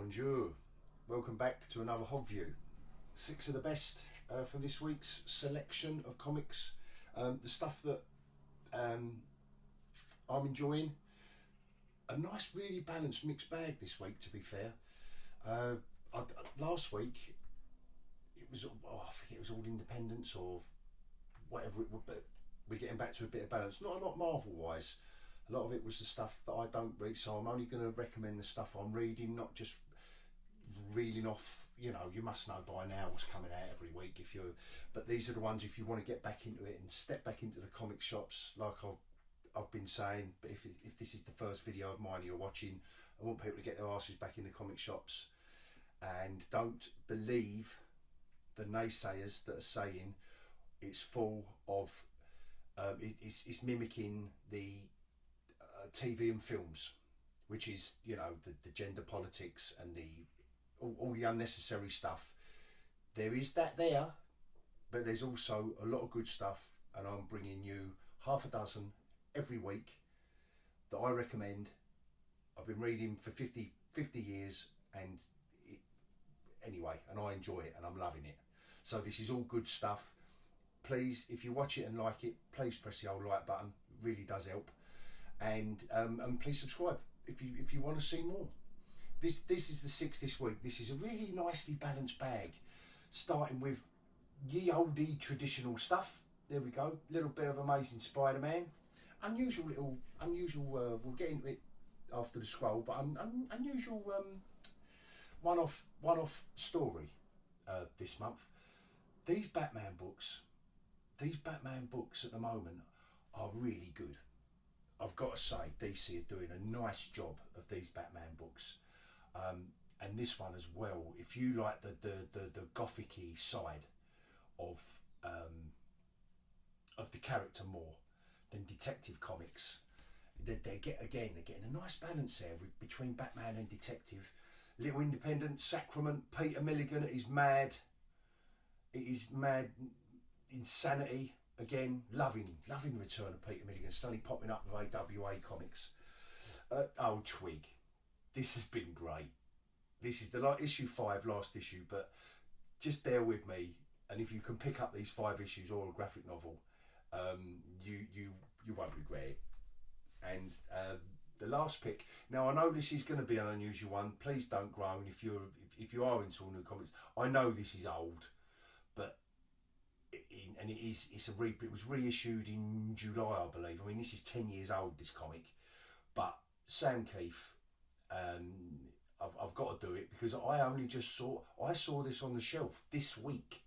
Bonjour, welcome back to another hogVIEW. 6 of the best for this week's selection of comics. The stuff that I'm enjoying. A nice, really balanced mixed bag this week, to be fair. Last week it was, I forget, it was all independents or whatever it would, but we're getting back to a bit of balance. Not a lot Marvel wise. A lot of it was the stuff that I don't read, so I'm only going to recommend the stuff I'm reading, not just reeling off, you know, you must know by now what's coming out every week. But these are the ones if you want to get back into it and step back into the comic shops, like I've been saying. But if this is the first video of mine you're watching, I want people to get their asses back in the comic shops and don't believe the naysayers that are saying it's full of it's mimicking the TV and films, which is, you know, the gender politics and all the unnecessary stuff. There is that there, but there's also a lot of good stuff, and I'm bringing you half a dozen every week that I recommend. I've been reading for 50 years, and anyway, and I enjoy it and I'm loving it. So this is all good stuff. Please, if you watch it and like it, please press the old like button. It really does help. And please subscribe if you want to see more. This is the 6 this week. This is a really nicely balanced bag, starting with ye olde traditional stuff. There we go. Little bit of Amazing Spider-Man. Unusual. We'll get into it after the scroll, but unusual one-off story this month. These Batman books at the moment are really good. I've got to say, DC are doing a nice job of these Batman books, and this one as well. If you like the gothic-y side of the character more than Detective Comics, they're getting a nice balance there between Batman and Detective. Little independent Sacrament, Peter Milligan is mad. It is mad insanity. Again, loving the return of Peter Milligan, suddenly popping up with AWA comics. Twig. This has been great. This is the issue 5, last issue, but just bear with me, and if you can pick up these 5 issues or a graphic novel, you won't regret it. And the last pick. Now I know this is going to be an unusual one. Please don't groan if you are into all new comics. I know this is old, but it was reissued in July, I believe. I mean, this is 10 years old, this comic, but Sam Keith, I've got to do it because I saw this on the shelf this week,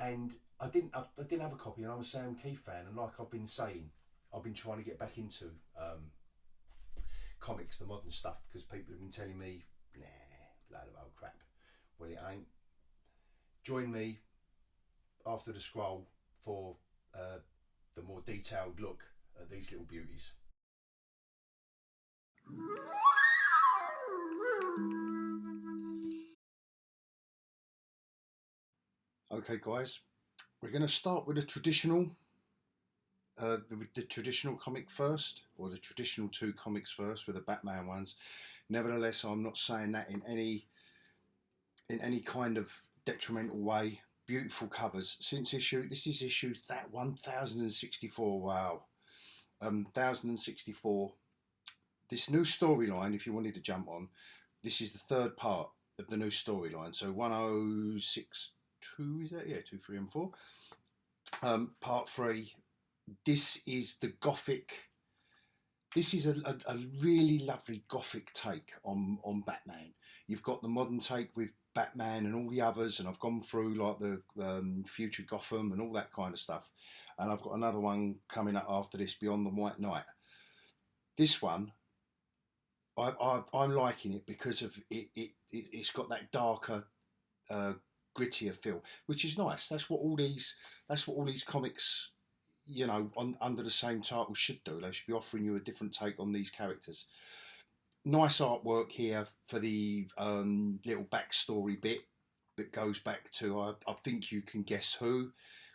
and I didn't have a copy, and I'm a Sam Keith fan, and like I've been saying, I've been trying to get back into comics, the modern stuff, because people have been telling me, nah, load of old crap. Well, it ain't. Join me after the scroll for the more detailed look at these little beauties. Okay guys, we're going to start with the traditional comic first, or the traditional 2 comics first, with the Batman ones. Nevertheless, I'm not saying that in any kind of detrimental way. Beautiful covers. This is issue 1064. Wow, 1064. This new storyline, if you wanted to jump on, this is the 3rd part of the new storyline. So 1062, is that? Yeah, 2, 3 and 4. Part 3. This is the gothic. This is a really lovely gothic take on Batman. You've got the modern take with Batman and all the others, and I've gone through like the future Gotham and all that kind of stuff, and I've got another one coming up after this, Beyond the White Knight. This one, I'm liking it because of it's got that darker, grittier feel, which is nice. That's what all these comics, you know, under the same title should do. They should be offering you a different take on these characters. Nice artwork here for the little backstory bit that goes back to, I think you can guess who,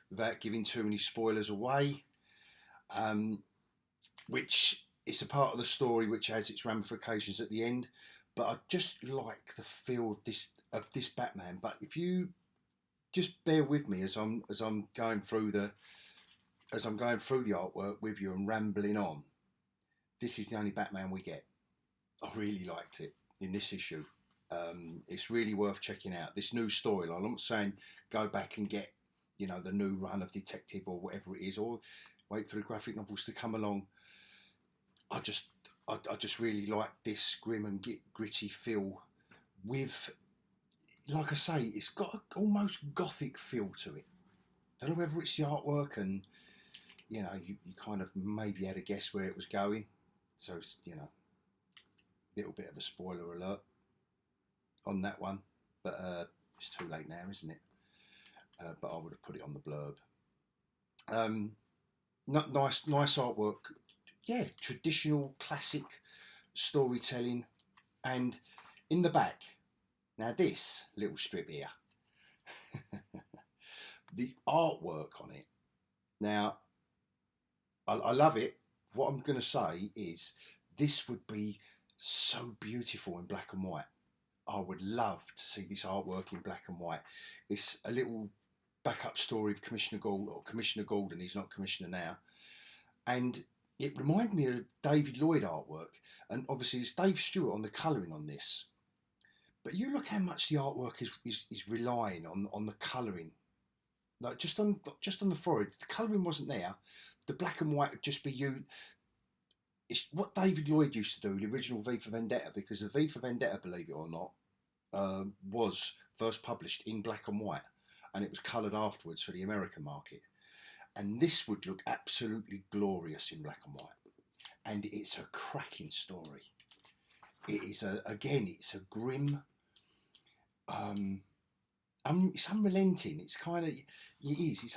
without giving too many spoilers away, which is a part of the story which has its ramifications at the end. but I just like the feel of this Batman. But if you just bear with me as I'm going through the artwork with you and rambling on, this is the only Batman we get. I really liked it in this issue. It's really worth checking out this new storyline. I'm not saying go back and get, you know, the new run of Detective or whatever it is, or wait for the graphic novels to come along. I just really like this grim and gritty feel with, like I say, it's got an almost gothic feel to it. I don't know whether it's the artwork, and you know, you kind of maybe had a guess where it was going. So, you know, a little bit of a spoiler alert on that one, but it's too late now, isn't it? But I would have put it on the blurb. Nice artwork. Yeah, traditional, classic storytelling. And in the back, now this little strip here, the artwork on it. Now, I love it. What I'm going to say is this would be so beautiful in black and white. I would love to see this artwork in black and white. It's a little backup story of Commissioner Gordon. He's not Commissioner now. And it reminded me of David Lloyd artwork. And obviously it's Dave Stewart on the colouring on this. But you look how much the artwork is relying on the colouring. Like just on the forehead. The colouring wasn't there. The black and white would just be you. It's what David Lloyd used to do, the original V for Vendetta, because the V for Vendetta, believe it or not, was first published in black and white, and it was coloured afterwards for the American market. And this would look absolutely glorious in black and white. And it's a cracking story. It is it's a grim, it's unrelenting. It's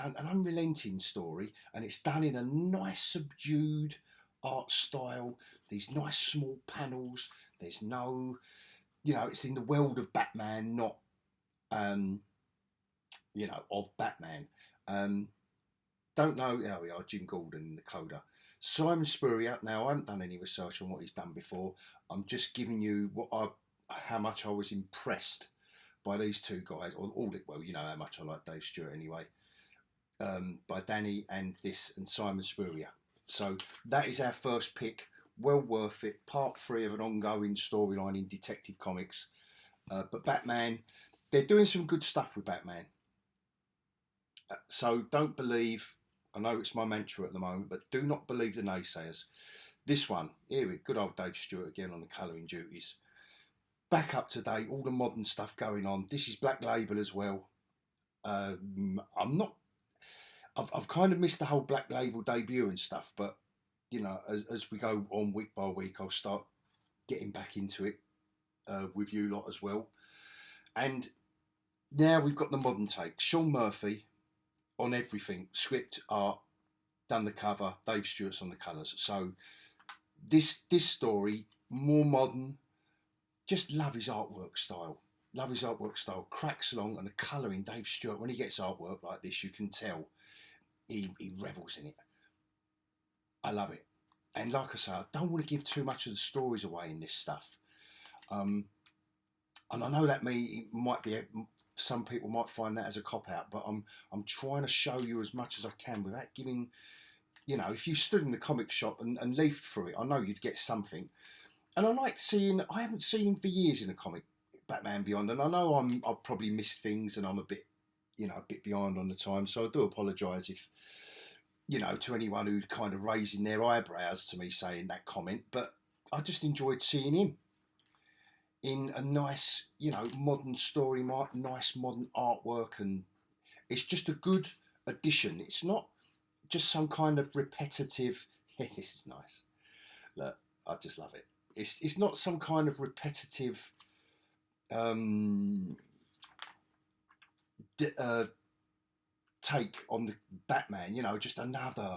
an unrelenting story, and it's done in a nice subdued art style. These nice small panels. There's no, you know, it's in the world of Batman, not you know, of Batman. Don't know. There we are, Jim Gordon, the coder. Simon Spurrier. Now, I haven't done any research on what he's done before. I'm just giving you how much I was impressed by these two guys. Well, you know how much I like Dave Stewart anyway. By Danny and Simon Spurrier. So that is our first pick. Well worth it. Part 3 of an ongoing storyline in Detective Comics. But Batman, they're doing some good stuff with Batman. So don't believe, I know it's my mantra at the moment, but do not believe the naysayers. This one, here we good old Dave Stewart again on the colouring duties. Back up to date, all the modern stuff going on. This is Black Label as well. I've kind of missed the whole Black Label debut and stuff, but you know, as we go on week by week, I'll start getting back into it with you lot as well. And now we've got the modern take. Sean Murphy on everything, script, art, done the cover. Dave Stewart's on the colours. So this story, more modern. Just love his artwork style. Love his artwork style. Cracks along, and the colouring. Dave Stewart, when he gets artwork like this, you can tell he revels in it. I love it. And like I say, I don't want to give too much of the stories away in this stuff. And I know that might be some people might find that as a cop out, but I'm trying to show you as much as I can without giving. You know, if you stood in the comic shop and leafed through it, I know you'd get something. And I like seeing. I haven't seen him for years in a comic, Batman Beyond, and I know I've probably missed things, and I'm a bit behind on the time. So I do apologise if, you know, to anyone who kind of raising their eyebrows to me saying that comment. But I just enjoyed seeing him in a nice, you know, modern story, nice modern artwork, and it's just a good addition. It's not just some kind of repetitive. This is nice. Look, I just love it. It's not some kind of repetitive take on the Batman. You know, just another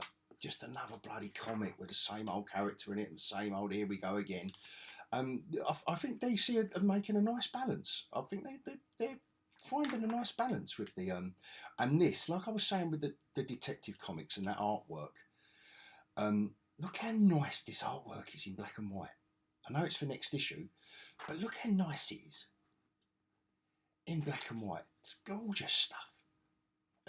bloody comic with the same old character in it and the same old here we go again. I think DC are making a nice balance. I think they're finding a nice balance with the and this, like I was saying with the Detective Comics and that artwork. Look how nice this artwork is in black and white. I know it's for next issue, But look how nice it is. In black and white. It's gorgeous stuff.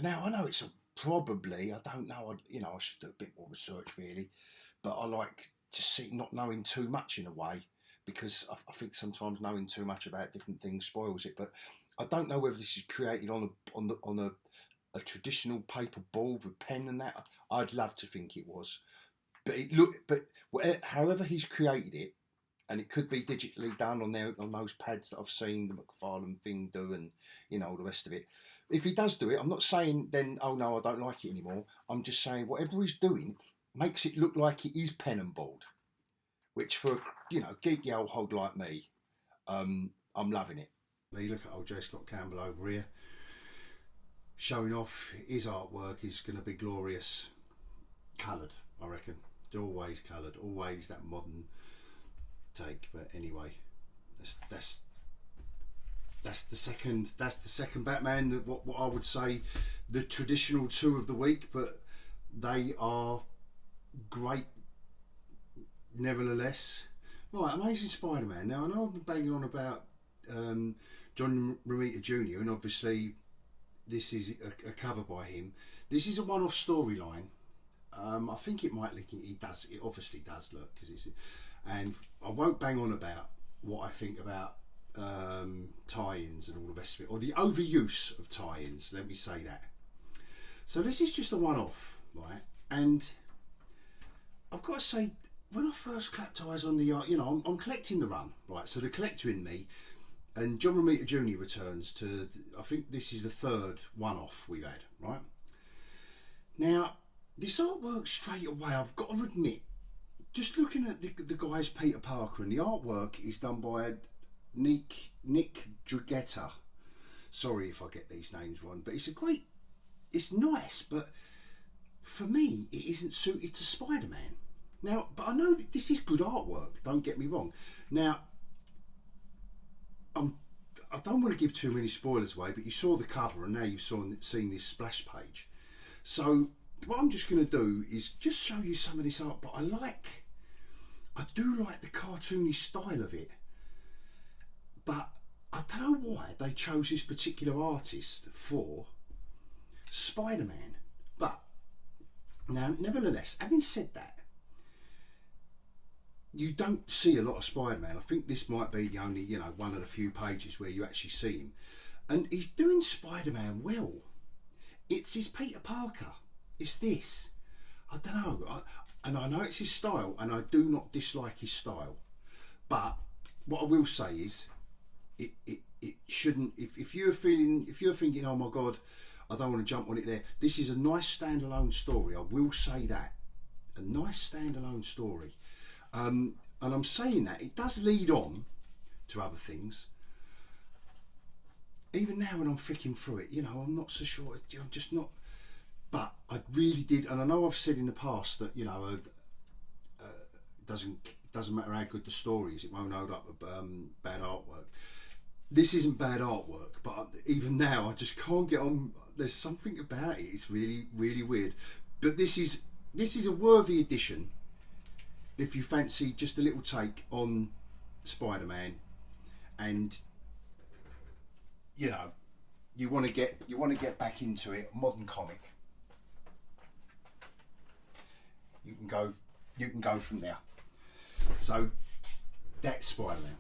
Now, I know it's probably, I don't know, you know, I should do a bit more research really, but I like to see, not knowing too much in a way, because I think sometimes knowing too much about different things spoils it. But I don't know whether this is created on a traditional paper board with pen and that. I'd love to think it was, but however he's created it, and it could be digitally done on those pads that I've seen the McFarlane thing do, and you know, the rest of it. If he does do it, I'm not saying then, oh no, I don't like it anymore. I'm just saying whatever he's doing makes it look like it is pen and board, which for, you know, geeky old hog like me, I'm loving it. Now you look at old J. Scott Campbell over here, showing off his artwork is going to be glorious, coloured, I reckon. Always coloured, always that modern take. But anyway, that's the second Batman, what I would say the traditional two of the week, but they are great nevertheless. Right, Amazing Spider-Man. Now I know I've been banging on about John Romita Jr. and obviously this is a cover by him. This is a one-off storyline. I think it might look, it obviously does look, because it's, and I won't bang on about what I think about tie-ins and all the rest of it, or the overuse of tie-ins, let me say that. So this is just a one-off, right? And I've got to say, when I first clapped eyes on the art, you know, I'm collecting the run, right? So the collector in me, and John Romita Jr. returns to, I think this is the third one-off we've had, right? Now, this artwork straight away, I've got to admit, just looking at the guy's Peter Parker, and the artwork is done by Nick Dragetta. Sorry if I get these names wrong, but it's nice, but for me it isn't suited to Spider-Man. Now, but I know that this is good artwork, don't get me wrong. Now, I don't want to give too many spoilers away, but you saw the cover and now you've seen this splash page. So what I'm just going to do is just show you some of this art, but I do like the cartoony style of it. But I don't know why they chose this particular artist for Spider-Man. But now, nevertheless, having said that, you don't see a lot of Spider-Man. I think this might be the only, you know, one of the few pages where you actually see him. And he's doing Spider-Man well. It's his Peter Parker. It's this. I don't know. And I know it's his style, and I do not dislike his style. But what I will say is, it shouldn't, if you're thinking, oh my god, I don't want to jump on it there, this is a nice standalone story. I will say that, a nice standalone story, and I'm saying that it does lead on to other things. Even now when I'm flicking through it, you know, I'm not so sure, I'm just not, but I really did, and I know I've said in the past that, you know, doesn't matter how good the story is, it won't hold up bad artwork. This isn't bad artwork, but even now I just can't get on. There's something about it. It's really, really weird. But this is a worthy addition if you fancy just a little take on Spider-Man, and you know, you want to get back into it. Modern comic. You can go from there. So that's Spider-Man.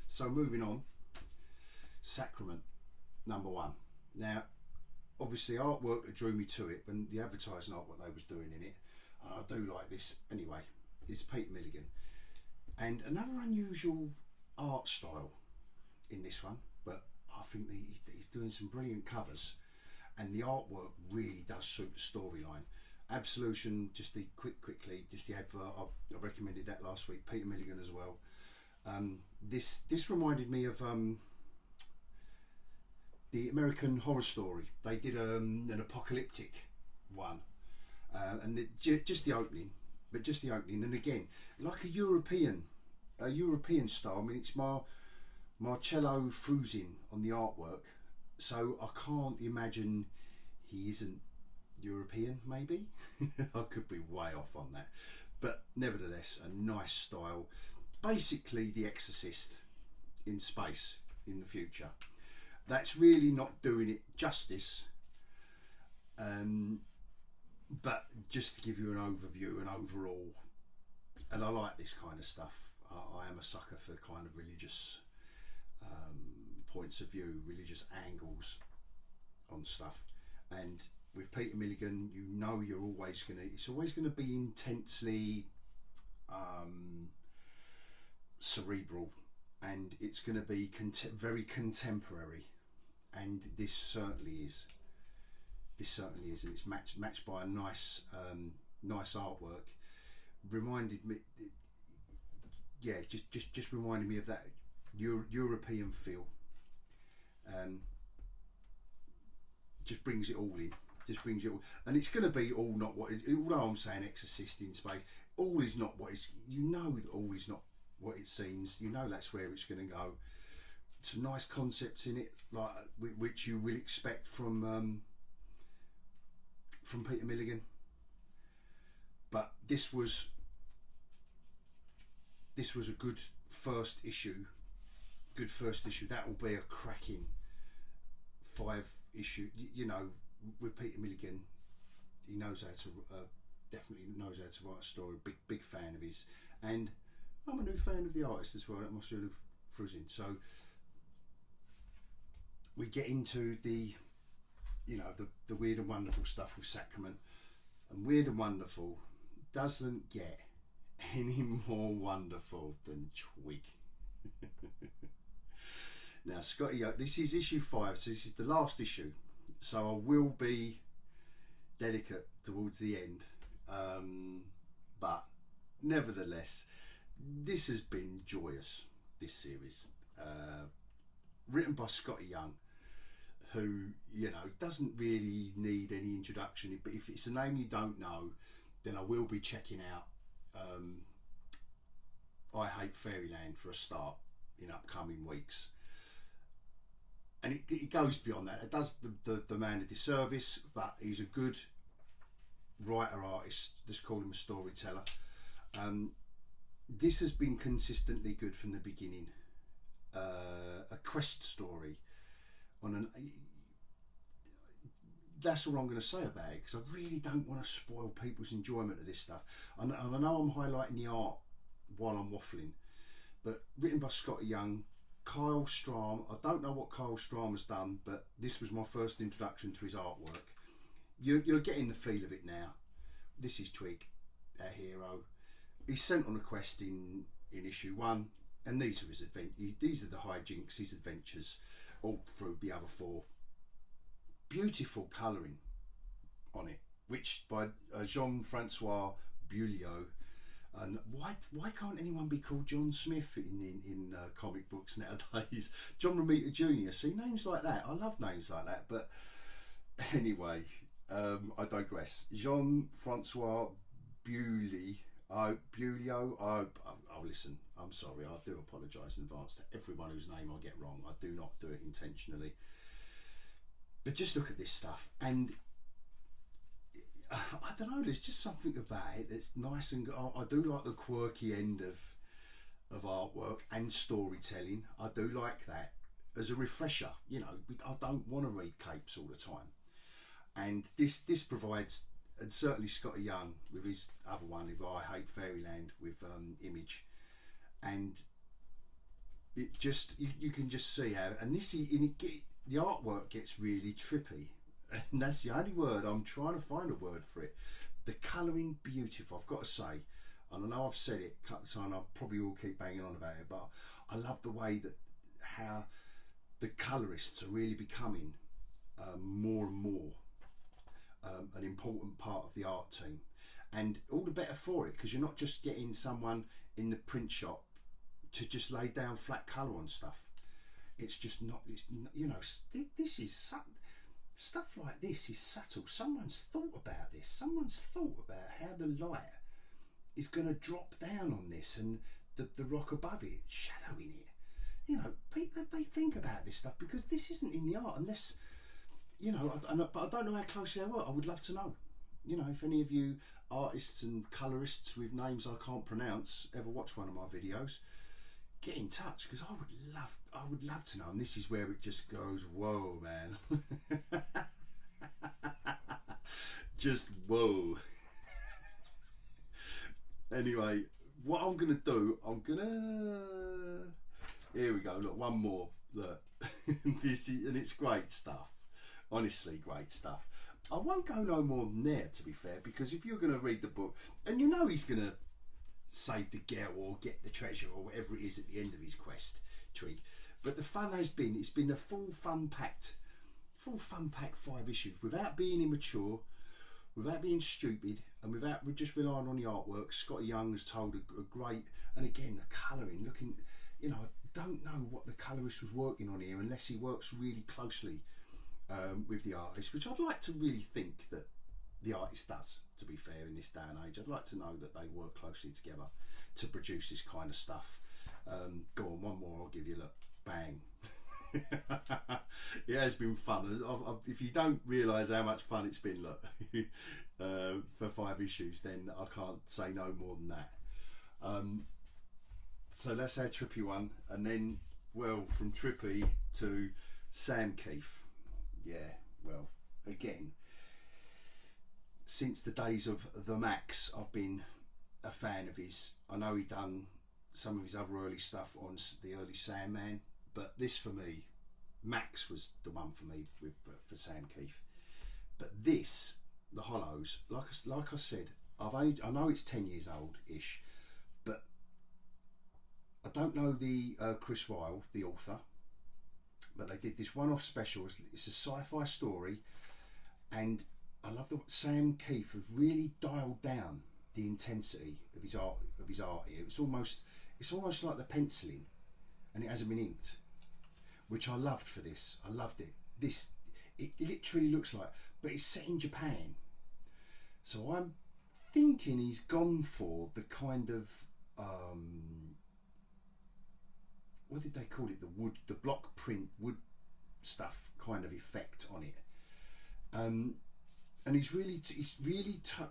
So moving on, Sacrament, #1. Now, obviously artwork that drew me to it, when the advertising art, what they was doing in it, I do like this anyway, is Peter Milligan. And another unusual art style in this one, but I think he's doing some brilliant covers, and the artwork really does suit the storyline. Absolution, just the quickly, just the advert, I recommended that last week, Peter Milligan as well. This reminded me of the American Horror Story. They did an apocalyptic one, and just the opening, and again like a European style. I mean, it's Marcello Fruzin on the artwork, so I can't imagine he isn't European. Maybe I could be way off on that, but nevertheless a nice style. basically The Exorcist in space in the future. That's really not doing it justice, but just to give you an overview and overall, and I like this kind of stuff. I am a sucker for kind of religious points of view, religious angles on stuff. And with Peter Milligan, you know you're always going to, it's always going to be intensely cerebral, and it's going to be very contemporary, and this certainly is. This certainly is, and it's matched by a nice nice artwork. Reminded me, yeah, just reminded me of that European feel. Just brings it all in. Just brings it all, and it's going to be all not what. Although I'm saying Exorcist in space, all is not what it's. You know that all is not what it seems. You know that's where it's going to go. Some nice concepts in it, like which you will expect from Peter Milligan. But this was a good first issue. Good first issue. That will be a cracking 5 issue. You know, with Peter Milligan, he knows how to definitely knows how to write a story. Big fan of his, and I'm a new fan of the artist as well. That must have frozen. So we get into the, you know, the weird and wonderful stuff with Sacrament, and Weird and Wonderful doesn't get any more wonderful than Twig. Now, Scotty, this is issue 5, so this is the last issue, so I will be delicate towards the end, but nevertheless, this has been joyous, this series, written by Scotty Young, who, you know, doesn't really need any introduction, but if it's a name you don't know, then I will be checking out I Hate Fairyland for a start in upcoming weeks. And it goes beyond that. It does the man a disservice, but he's a good writer artist. Let's call him a storyteller. This has been consistently good from the beginning. A quest story on an. That's all I'm going to say about it, because I really don't want to spoil people's enjoyment of this stuff. And I know I'm highlighting the art while I'm waffling, but written by Scotty Young, Kyle Strahm. I don't know what Kyle Strahm has done, but this was my first introduction to his artwork. You're getting the feel of it now. This is Twig, our hero. He's sent on a quest in issue 1, and these are his adventures. These are the hijinks, his adventures, all through the other 4. Beautiful colouring on it, which by Jean-Francois Beaulieu. And why can't anyone be called John Smith in comic books nowadays? John Romita Jr. See, names like that. I love names like that. But anyway, I digress. Jean-Francois Beaulieu. Oh, listen, I'm sorry. I do apologise in advance to everyone whose name I get wrong. I do not do it intentionally. But just look at this stuff, and I don't know, there's just something about it that's nice, and I do like the quirky end of artwork and storytelling. I do like that as a refresher. You know, I don't want to read capes all the time, and this provides, and certainly Scotty Young with his other one, with I Hate Fairyland with Image, and it just you can just see how, and the artwork gets really trippy, and that's the only word. I'm trying to find a word for it. The colouring, beautiful, I've got to say. And I know I've said it a couple of times, I probably will keep banging on about it, but I love the way that how the colourists are really becoming more and more an important part of the art team, and all the better for it, because you're not just getting someone in the print shop to just lay down flat colour on stuff. It's just not, you know, this is stuff like this is subtle. Someone's thought about this. Someone's thought about how the light is going to drop down on this, and the rock above it, shadowing it. You know, people, they think about this stuff, because this isn't in the art unless, you know, but I don't know how closely they work. I would love to know. you know, if any of you artists and colorists with names I can't pronounce ever watch one of my videos, get in touch, because I would love to know. And this is where it just goes, whoa, man. Just whoa. Anyway, what I'm gonna do, here we go, look, one more, look. This is, and it's great stuff, honestly great stuff. I won't go no more than there, to be fair, because if you're gonna read the book, and you know he's gonna save the girl or get the treasure or whatever it is at the end of his quest, Twig. But the fun has been, it's been a full fun packed 5 issues, without being immature, without being stupid, and without just relying on the artwork. Scotty Young has told a great, and again the colouring, looking, you know, I don't know what the colourist was working on here unless he works really closely with the artist, which I'd like to really think that the artist does, to be fair, in this day and age. I'd like to know that they work closely together to produce this kind of stuff. Go on, one more, I'll give you, look, bang. It has been fun. If you don't realise how much fun it's been, look, for 5 issues, then I can't say no more than that. So that's our Trippy one, and then, well, from Trippy to Sam Keith. Yeah, well, again, since the days of the Max, I've been a fan of his. I know he done some of his other early stuff on the early Sandman, but this, for me, Max was the one for me for Sam Keith. But this, the Hollows, like I said, I know it's 10 years old ish, but I don't know the Chris Ryle, the author, but they did this one-off special. It's a sci-fi story, and I love that Sam Keith has really dialed down the intensity of his art here. It's almost like the penciling, and it hasn't been inked, which I loved for this. I loved it. It literally looks like, but it's set in Japan, so I'm thinking he's gone for the kind of what did they call it? The block print wood stuff kind of effect on it. And he's really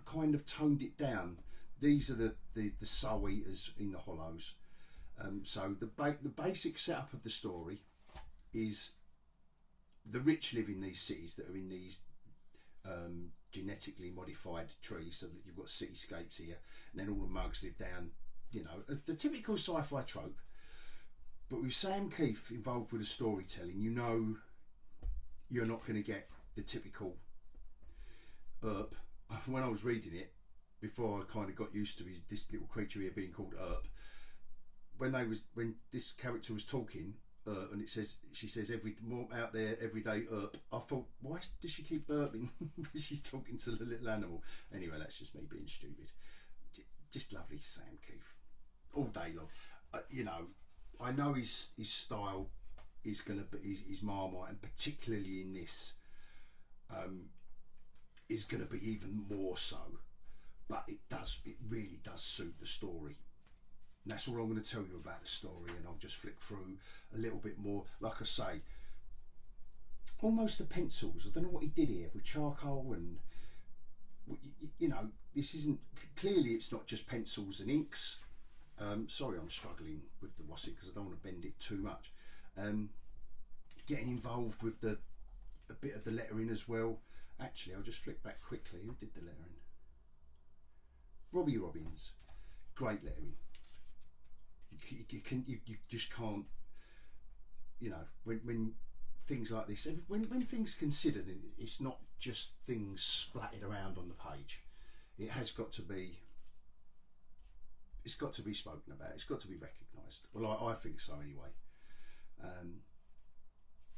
kind of toned it down. These are the soul eaters in the Hollows. So the basic setup of the story is the rich live in these cities that are in these genetically modified trees, so that you've got cityscapes here, and then all the mugs live down, you know, the typical sci-fi trope. But with Sam Keith involved with the storytelling, you know you're not going to get the typical Earp. When I was reading it, before I kind of got used to this little creature here being called Earp, when this character was talking, and she says more out there every day Earp, I thought, why does she keep burping? She's talking to the little animal. Anyway, that's just me being stupid. Just lovely Sam Keith all day long. You know, I know his style is going to be his Marmite, and particularly in this, is going to be even more so. But it really does suit the story. And that's all I'm going to tell you about the story, and I'll just flick through a little bit more. Like I say, almost the pencils. I don't know what he did here with charcoal, and you know, this isn't, clearly it's not just pencils and inks. Sorry, I'm struggling with the what's it, because I don't want to bend it too much. Getting involved with a bit of the lettering as well. Actually, I'll just flick back quickly. Who did the lettering? Robbie Robbins. Great lettering. You just can't, you know, when things like this, when things considered, it's not just things splattered around on the page. It has got to be, it's got to be spoken about, it's got to be recognised. Well, I think so anyway.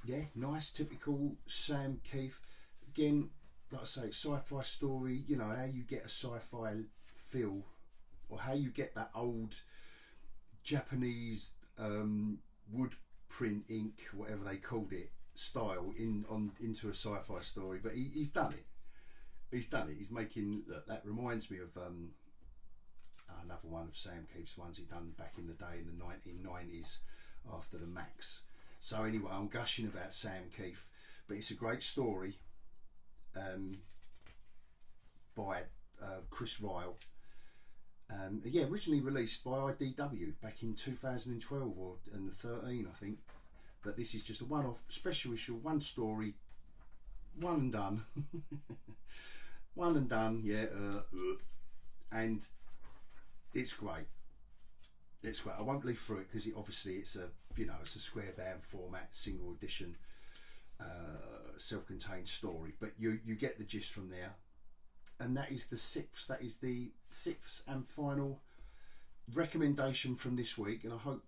Yeah, nice typical Sam Keith. Again, like I say, sci-fi story, you know, how you get a sci-fi feel, or how you get that old Japanese wood print ink, whatever they called it, style into a sci-fi story. But he's done it. He's done it. He's making, look, that reminds me of another one of Sam Keith's ones he done back in the day in the 1990s after the Max. So anyway, I'm gushing about Sam Keith, but it's a great story. by Chris Ryle. Yeah, originally released by IDW back in 2012 or 13, I think. But this is just a one-off special issue, one story, one and done. One and done, yeah. And it's great. It's great. I won't leaf through it because obviously it's a, you know, it's a square bound format, single edition, self-contained story. But you get the gist from there. And that is the sixth. That is the sixth and final recommendation from this week. And I hope,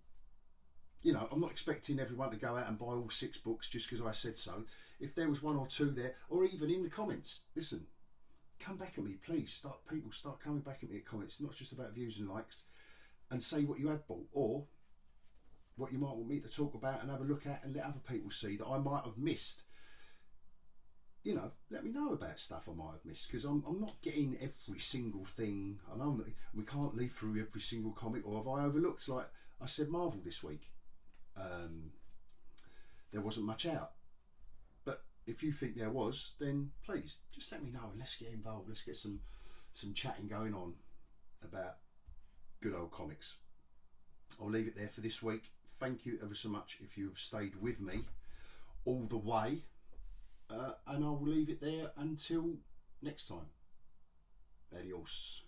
you know, I'm not expecting everyone to go out and buy all 6 books just because I said so. If there was 1 or 2 there, or even in the comments, listen, come back at me, please. People start coming back at me at comments. It's not just about views and likes, and say what you have bought or what you might want me to talk about and have a look at and let other people see that I might have missed. You know, let me know about stuff I might have missed, because I'm not getting every single thing. I know that we can't leaf through every single comic, or have I overlooked, like I said, Marvel this week. There wasn't much out. But if you think there was, then please just let me know and let's get involved. Let's get some chatting going on about good old comics. I'll leave it there for this week. Thank you ever so much if you've stayed with me all the way. And I will leave it there until next time. Adios.